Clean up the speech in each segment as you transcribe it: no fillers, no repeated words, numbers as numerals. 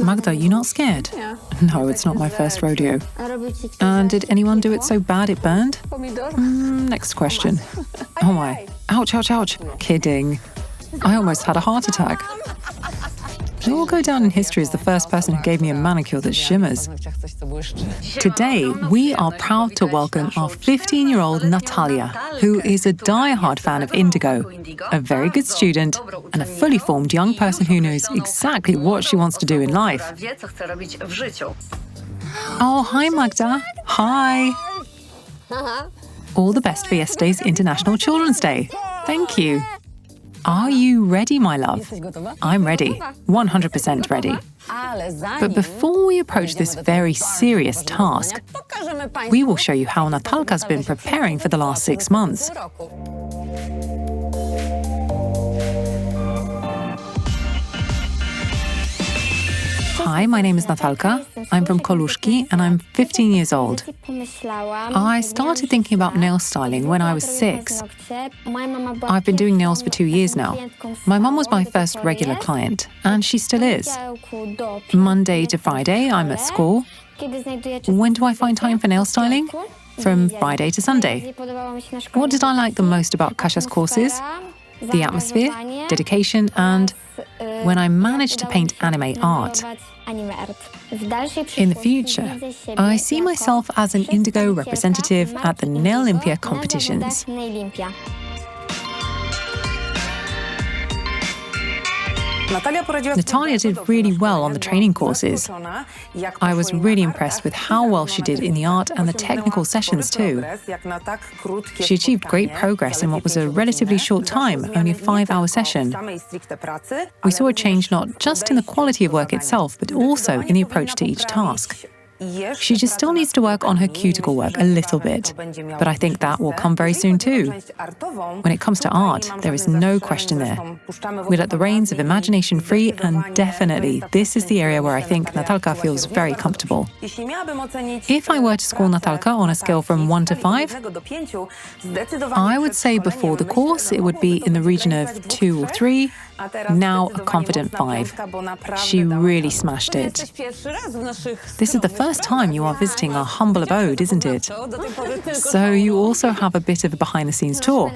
Magda, you not scared? No, it's not my first rodeo. And did anyone do it so bad it burned? Next question. Oh my. Ouch, ouch, ouch. Kidding. I almost had a heart attack. You will go down in history as the first person who gave me a manicure that shimmers. Today, we are proud to welcome our 15-year-old Natalia, who is a die-hard fan of Indigo, a very good student, and a fully formed young person who knows exactly what she wants to do in life. Oh, hi, Magda. Hi. All the best for yesterday's International Children's Day. Thank you. Are you ready, my love? I'm ready, 100% ready. But before we approach this very serious task, we will show you how Natalka's been preparing for the last 6 months. Hi, my name is Natalka. I'm from Koluszki and I'm 15 years old. I started thinking about nail styling when I was 6. I've been doing nails for 2 years now. My mum was my first regular client, and she still is. Monday to Friday, I'm at school. When do I find time for nail styling? From Friday to Sunday. What did I like the most about Kasia's courses? The atmosphere, dedication, and when I managed to paint anime art. In the future, I see myself as an Indigo representative at the Nail Olympia competitions. Natalia did really well on the training courses. I was really impressed with how well she did in the art and the technical sessions too. She achieved great progress in what was a relatively short time, only a 5-hour session. We saw a change not just in the quality of work itself, but also in the approach to each task. She just still needs to work on her cuticle work a little bit, but I think that will come very soon too. When it comes to art, there is no question there. We let the reins of imagination free, and definitely this is the area where I think Natalka feels very comfortable. If I were to score Natalka on a scale from 1 to 5, I would say before the course it would be in the region of 2 or 3, now a confident 5. She really smashed it. This is the first time you are visiting our humble abode, isn't it? So you also have a bit of a behind-the-scenes tour.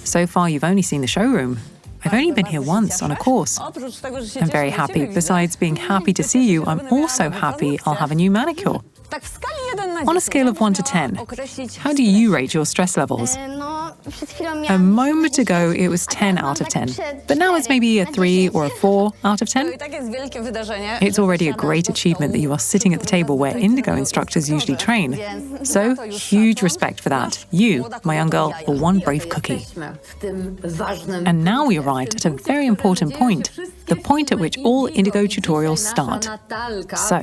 So far you've only seen the showroom. I've only been here once on a course. I'm very happy. Besides being happy to see you, I'm also happy I'll have a new manicure. On a scale of 1 to 10, how do you rate your stress levels? A moment ago, it was 10 out of 10, but now it's maybe a 3 or a 4 out of 10. It's already a great achievement that you are sitting at the table where Indigo instructors usually train. So, huge respect for that. You, my young girl, are one brave cookie. And now we arrived at a very important point, the point at which all Indigo tutorials start. So,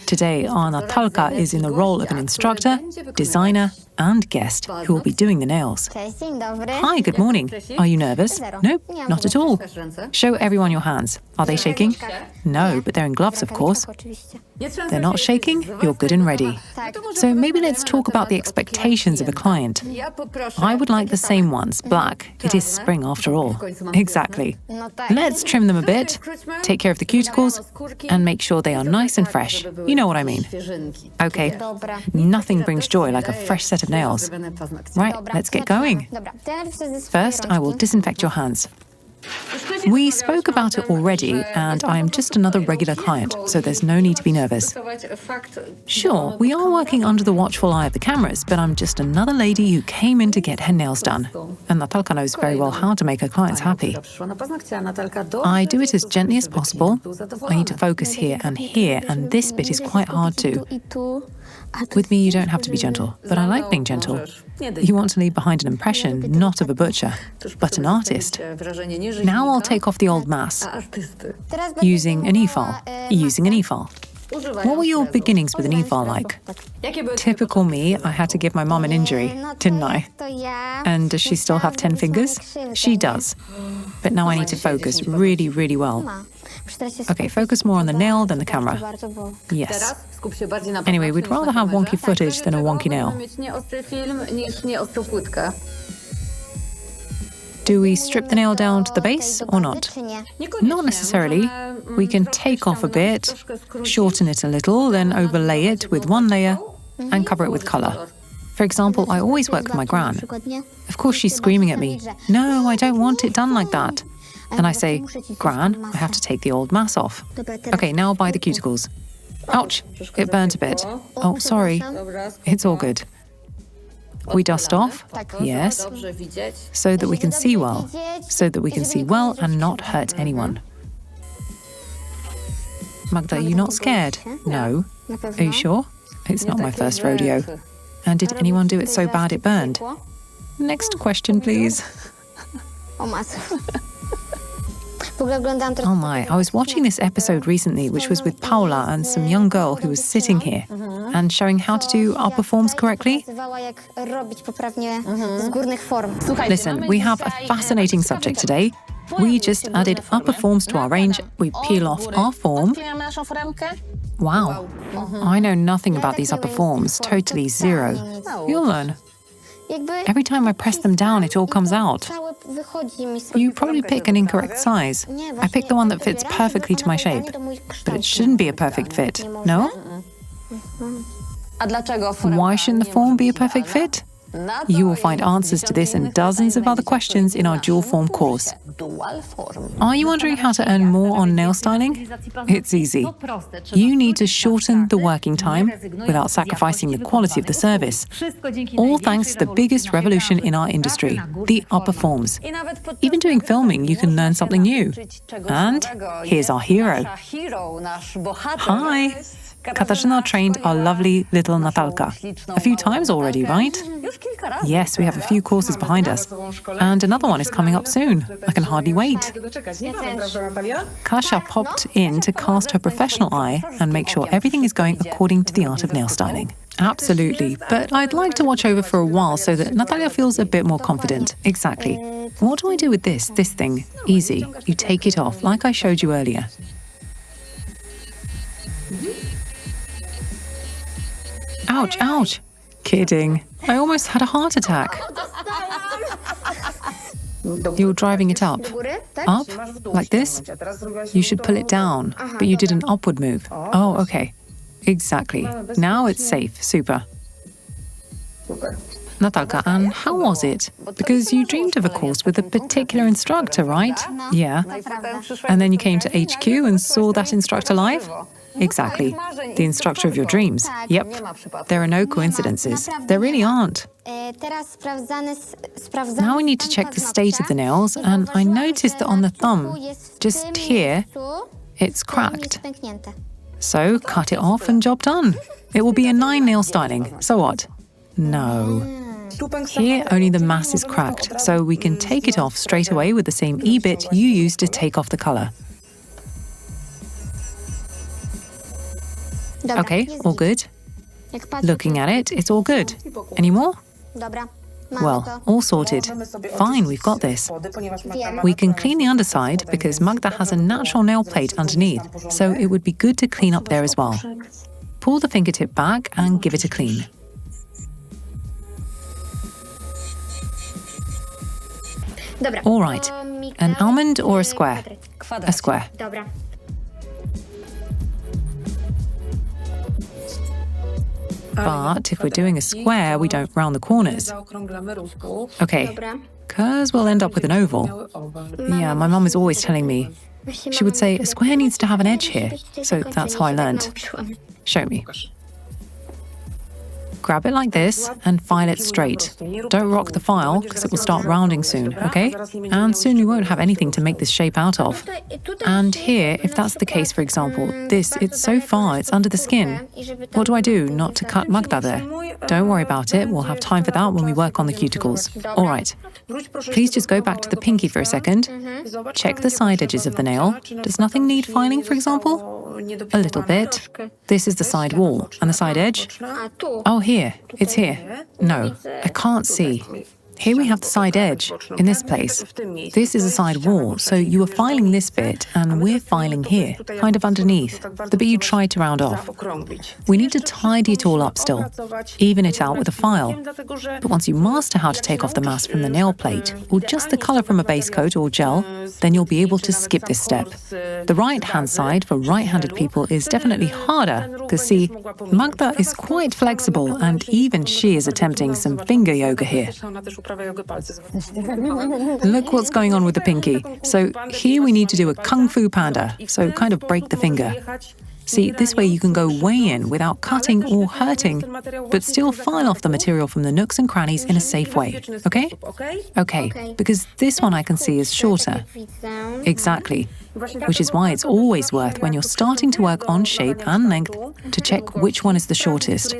today our Natalka is in the role of an instructor, designer, and guest who will be doing the nails. Hi, good morning. Are you nervous? Nope, not at all. Show everyone your hands. Are they shaking? No, but they're in gloves, of course. They're not shaking? You're good and ready. So maybe let's talk about the expectations of a client. I would like the same ones, black. It is spring after all. Exactly. Let's trim them a bit, take care of the cuticles, and make sure they are nice and fresh. You know what I mean. Okay, nothing brings joy like a fresh set of nails. Right, let's get going. First, I will disinfect your hands. We spoke about it already, and I am just another regular client, so there's no need to be nervous. Sure, we are working under the watchful eye of the cameras, but I'm just another lady who came in to get her nails done. And Natalka knows very well how to make her clients happy. I do it as gently as possible. I need to focus here, and this bit is quite hard too. With me, you don't have to be gentle, but I like being gentle. You want to leave behind an impression, not of a butcher, but an artist. Now I'll take off the old mass, using an e-file. What were your beginnings with an e-file like? Typical me, I had to give my mom an injury, didn't I? And does she still have 10 fingers? She does. But now I need to focus really, really well. Okay, focus more on the nail than the camera. Yes. Anyway, we'd rather have wonky footage than a wonky nail. Do we strip the nail down to the base or not? Not necessarily. We can take off a bit, shorten it a little, then overlay it with one layer and cover it with colour. For example, I always work with my gran. Of course, she's screaming at me, "No, I don't want it done like that." And I say, "Gran, I have to take the old mass off." Okay, now by the cuticles. Ouch, it burnt a bit. Oh, sorry. It's all good. We dust off, yes, so that we can see well. So that we can see well and not hurt anyone. Magda, are you not scared? No. Are you sure? It's not my first rodeo. And did anyone do it so bad it burned? Next question, please. Oh my, I was watching this episode recently, which was with Paula and some young girl who was sitting here and showing how to do upper forms correctly. Listen, we have a fascinating subject today. We just added upper forms to our range. We peel off our form. Wow, I know nothing about these upper forms, totally zero. You'll learn. Every time I press them down, it all comes out. You probably pick an incorrect size. I picked the one that fits perfectly to my shape. But it shouldn't be a perfect fit, no? Why shouldn't the form be a perfect fit? You will find answers to this and dozens of other questions in our dual form course. Are you wondering how to earn more on nail styling? It's easy. You need to shorten the working time without sacrificing the quality of the service. All thanks to the biggest revolution in our industry, the upper forms. Even doing filming, you can learn something new. And here's our hero. Hi! Katarzyna trained our lovely little Natalka. A few times already, right? Yes, we have a few courses behind us. And another one is coming up soon. I can hardly wait. Kasia popped in to cast her professional eye and make sure everything is going according to the art of nail styling. Absolutely, but I'd like to watch over for a while so that Natalia feels a bit more confident. Exactly. What do I do with this thing? Easy. You take it off, like I showed you earlier. Ouch, ouch. Kidding. I almost had a heart attack. You're driving it up. Up? Like this? You should pull it down, but you did an upward move. Oh, okay. Exactly. Now it's safe. Super. Natalka, and how was it? Because you dreamed of a course with a particular instructor, right? Yeah. And then you came to HQ and saw that instructor live? Exactly. The instructor of your dreams. Yep. There are no coincidences. There really aren't. Now we need to check the state of the nails, and I noticed that on the thumb, just here, it's cracked. So cut it off and job done. It will be a 9 nail styling. So what? No. Here only the mass is cracked, so we can take it off straight away with the same E-bit you used to take off the colour. Okay, all good. Looking at it, it's all good. Any more? Well, all sorted. Fine, we've got this. We can clean the underside because Magda has a natural nail plate underneath, so it would be good to clean up there as well. Pull the fingertip back and give it a clean. All right. An almond or a square? A square. But if we're doing a square, we don't round the corners. Okay, because we'll end up with an oval. Yeah, my mum is always telling me. She would say, a square needs to have an edge here. So that's how I learned. Show me. Grab it like this and file it straight. Don't rock the file because it will start rounding soon, okay? And soon we won't have anything to make this shape out of. And here, if that's the case, for example, this, it's so far, it's under the skin. What do I do not to cut Magda there? Don't worry about it, we'll have time for that when we work on the cuticles. All right. Please just go back to the pinky for a second. Check the side edges of the nail. Does nothing need filing, for example? A little bit. This is the side wall. And the side edge? Oh, here. It's here. No, I can't see. Here we have the side edge, in this place. This is a side wall, so you are filing this bit, and we're filing here, kind of underneath, the bit you tried to round off. We need to tidy it all up still, even it out with a file. But once you master how to take off the mask from the nail plate, or just the colour from a base coat or gel, then you'll be able to skip this step. The right-hand side for right-handed people is definitely harder, because see, Magda is quite flexible, and even she is attempting some finger yoga here. Look what's going on with the pinky. So here we need to do a Kung Fu Panda, so kind of break the finger. See, this way you can go way in without cutting or hurting, but still file off the material from the nooks and crannies in a safe way, okay? Okay, because this one I can see is shorter. Exactly. Which is why it's always worth, when you're starting to work on shape and length, to check which one is the shortest,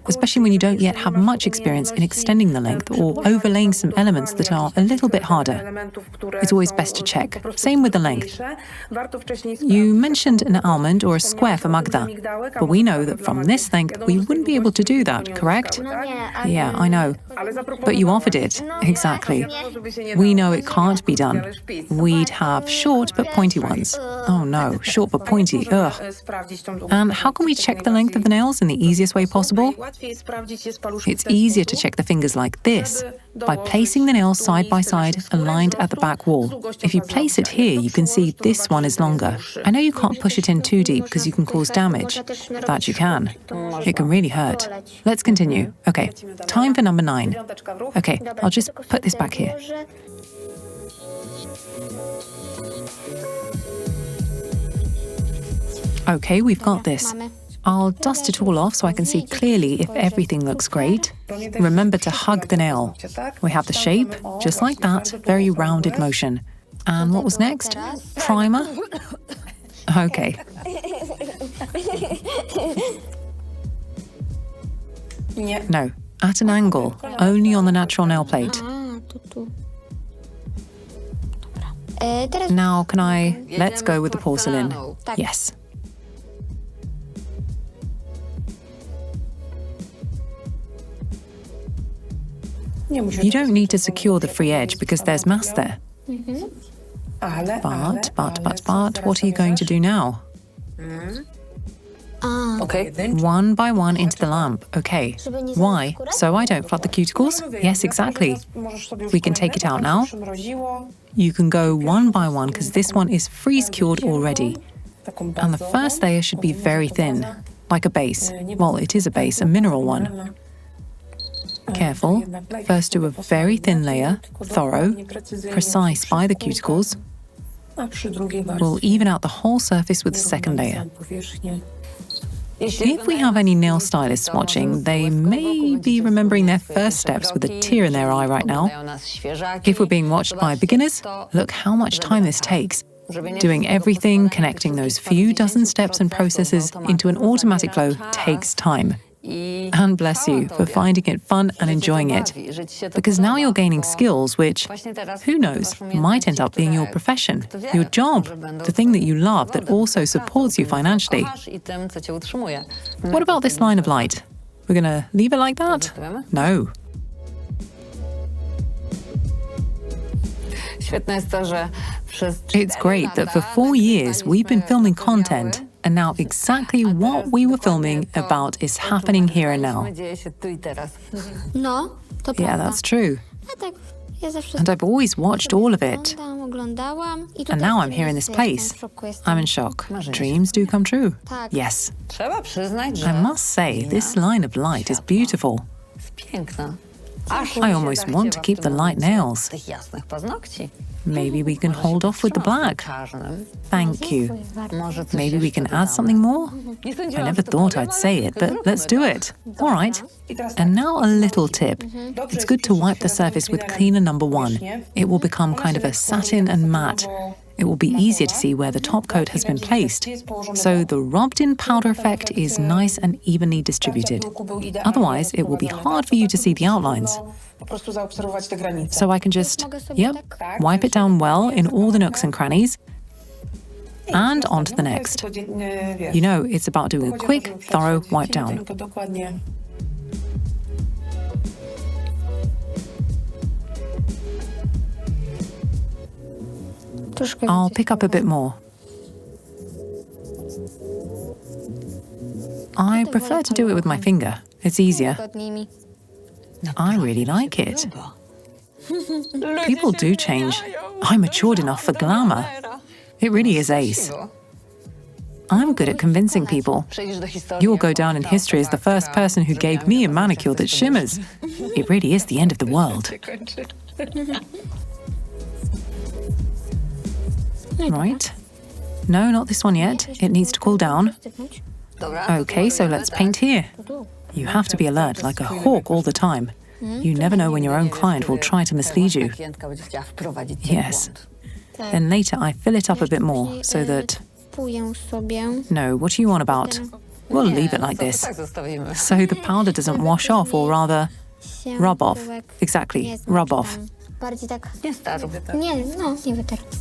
especially when you don't yet have much experience in extending the length or overlaying some elements that are a little bit harder. It's always best to check. Same with the length. You mentioned an almond or a square for Magda, but we know that from this length we wouldn't be able to do that, correct? Yeah, I know. But you offered it. Exactly. We know it can't be done. We'd have short but pointy ones. Oh no, short but pointy, ugh. And how can we check the length of the nails in the easiest way possible? It's easier to check the fingers like this, by placing the nails side by side, aligned at the back wall. If you place it here, you can see this one is longer. I know you can't push it in too deep because you can cause damage. That you can. It can really hurt. Let's continue. Okay, time for number 9. Okay, I'll just put this back here. Okay, we've got this. I'll dust it all off so I can see clearly if everything looks great. Remember to hug the nail. We have the shape, just like that, very rounded motion. And what was next? Primer? Okay. No, at an angle, only on the natural nail plate. Now, can I... Let's go with the porcelain. Yes. You don't need to secure the free edge because there's mask there. But, what are you going to do now? Okay. One by one into the lamp. Okay. Why? So I don't flood the cuticles? Yes, exactly. We can take it out now. You can go one by one because this one is freeze-cured already. And the first layer should be very thin, like a base. Well, it is a base, a mineral one. Careful. First do a very thin layer, thorough, precise by the cuticles. We'll even out the whole surface with the second layer. If we have any nail stylists watching, they may be remembering their first steps with a tear in their eye right now. If we're being watched by beginners, look how much time this takes. Doing everything, connecting those few dozen steps and processes into an automatic flow takes time. And bless you for finding it fun and enjoying it. Because now you're gaining skills which, who knows, might end up being your profession, your job, the thing that you love that also supports you financially. What about this line of light? We're gonna leave it like that? No. It's great that for 4 years we've been filming content, and now exactly what we were filming about is happening here and now. Yeah, that's true. And I've always watched all of it. And now I'm here in this place. I'm in shock. Dreams do come true. Yes. I must say, this line of light is beautiful. I almost want to keep the light nails. Maybe we can hold off with the black. Thank you. Maybe we can add something more? I never thought I'd say it, but let's do it. All right. And now a little tip. It's good to wipe the surface with cleaner number 1. It will become kind of a satin and matte. It will be easier to see where the top coat has been placed. So the rubbed-in powder effect is nice and evenly distributed. Otherwise, it will be hard for you to see the outlines. So I can just, wipe it down well in all the nooks and crannies. And on to the next. You know, it's about doing a quick, thorough wipe down. I'll pick up a bit more. I prefer to do it with my finger. It's easier. I really like it. People do change. I'm matured enough for glamour. It really is ace. I'm good at convincing people. You'll go down in history as the first person who gave me a manicure that shimmers. It really is the end of the world. Right. No, not this one yet. It needs to cool down. Okay, so let's paint here. You have to be alert, like a hawk all the time. You never know when your own client will try to mislead you. Yes. Then later I fill it up a bit more, so that... No, what are you on about? We'll leave it like this. So the powder doesn't wash off, or rather, rub off. Exactly, rub off.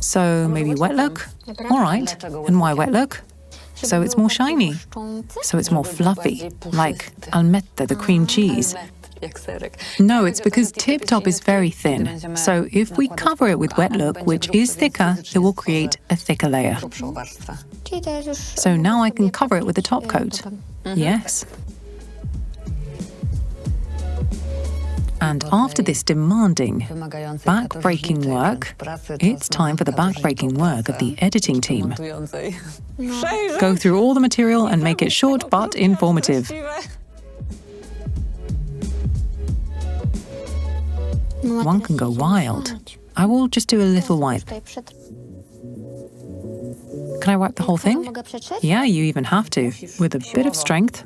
So maybe wet look? All right. And why wet look? So it's more shiny. So it's more fluffy, like almetta, the cream cheese. No, it's because Tip Top is very thin. So if we cover it with wet look, which is thicker, it will create a thicker layer. So now I can cover it with the top coat. Yes. And after this demanding, back-breaking work, it's time for the back-breaking work of the editing team. Go through all the material and make it short but informative. One can go wild. I will just do a little wipe. Can I wipe the whole thing? Yeah, you even have to, with a bit of strength.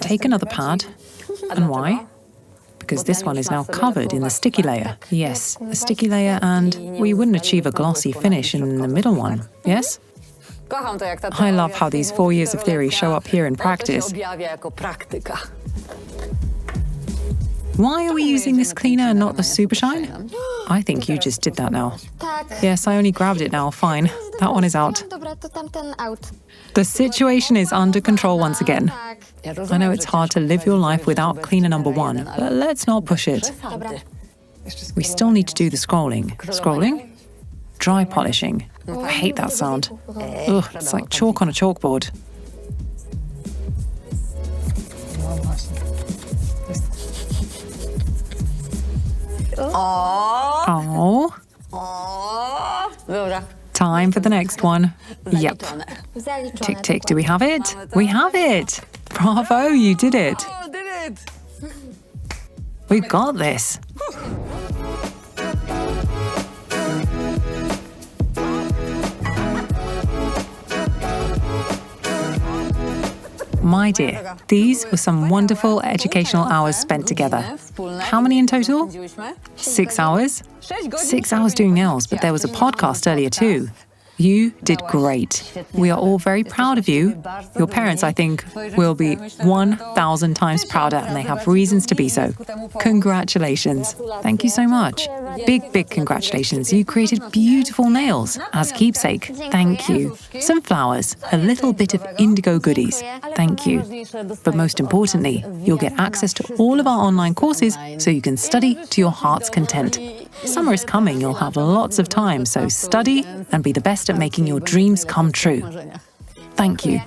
Take another pad. And why? Because this one is now covered in the sticky layer. Yes, a sticky layer, and we wouldn't achieve a glossy finish in the middle one, yes? I love how these 4 years of theory show up here in practice. Why are we using this cleaner and not the Super Shine? I think you just did that now. Yes, I only grabbed it now, fine. That one is out. The situation is under control once again. I know it's hard to live your life without cleaner number one, but let's not push it. We still need to do the scrolling. Scrolling? Dry polishing. I hate that sound. Ugh, it's like chalk on a chalkboard. Oh. Time for the next one. Yep. Tick, tick, do we have it? We have it! Bravo, you did it! We've got this. My dear, these were some wonderful educational hours spent together. How many in total? 6 hours? 6 hours doing nails, but there was a podcast earlier too. You did great. We are all very proud of you. Your parents, I think, will be 1,000 times prouder, and they have reasons to be so. Congratulations. Thank you so much. Big, big congratulations. You created beautiful nails as keepsake. Thank you. Some flowers, a little bit of indigo goodies. Thank you. But most importantly, you'll get access to all of our online courses so you can study to your heart's content. Summer is coming, you'll have lots of time, so study and be the best at making your dreams come true. Thank you.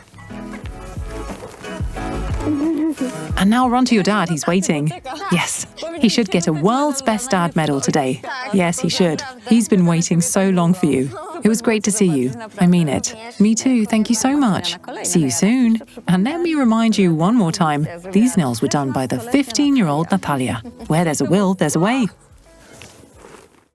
And now run to your dad, he's waiting. Yes, he should get a World's Best Dad medal today. Yes, he should. He's been waiting so long for you. It was great to see you. I mean it. Me too, thank you so much. See you soon. And let me remind you one more time, these nails were done by the 15-year-old Natalia. Where there's a will, there's a way.